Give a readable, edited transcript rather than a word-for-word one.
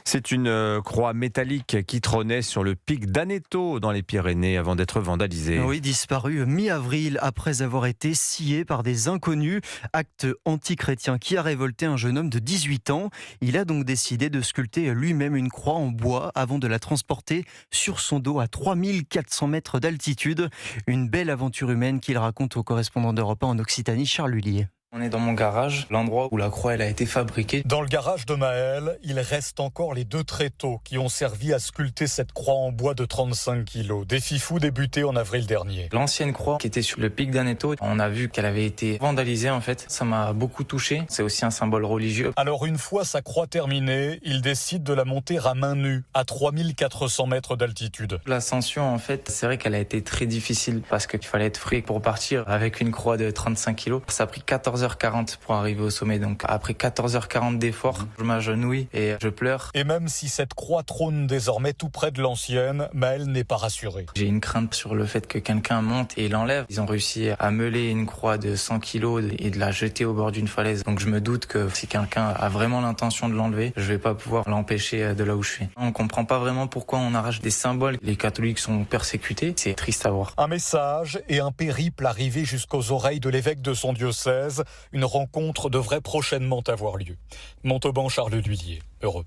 C'est une croix métallique qui trônait sur le pic d'Aneto dans les Pyrénées avant d'être vandalisée. Oui, disparu mi-avril après avoir été scié par des inconnus. Acte anti-chrétien qui a révolté un jeune homme de 18 ans. Il a donc décidé de sculpter lui-même une croix en bois avant de la transporter sur son dos à 3400 mètres d'altitude. Une belle aventure humaine qu'il raconte au correspondant d'Europe 1 en Occitanie, Charles Lullier. On est dans mon garage, l'endroit où la croix elle a été fabriquée. Dans le garage de Maël, il reste encore les 2 tréteaux qui ont servi à sculpter cette croix en bois de 35 kilos. Défi fou débuté en avril dernier. L'ancienne croix qui était sur le pic d'Aneto, on a vu qu'elle avait été vandalisée en fait. Ça m'a beaucoup touché. C'est aussi un symbole religieux. Alors une fois sa croix terminée, il décide de la monter à main nue, à 3400 mètres d'altitude. L'ascension en fait, c'est vrai qu'elle a été très difficile parce qu'il fallait être frais pour partir avec une croix de 35 kilos. Ça a pris 14h40 pour arriver au sommet. Donc après 14h40 d'efforts, je m'agenouille et je pleure. Et même si cette croix trône désormais tout près de l'ancienne, Maël n'est pas rassuré. J'ai une crainte sur le fait que quelqu'un monte et l'enlève. Ils ont réussi à meuler une croix de 100 kilos et de la jeter au bord d'une falaise. Donc je me doute que si quelqu'un a vraiment l'intention de l'enlever, je vais pas pouvoir l'empêcher de là où je suis. On comprend pas vraiment pourquoi on arrache des symboles. Les catholiques sont persécutés. C'est triste à voir. Un message et un périple arrivé jusqu'aux oreilles de l'évêque de son diocèse. Une rencontre devrait prochainement avoir lieu. Montauban, Charles Lullier, Europe 1.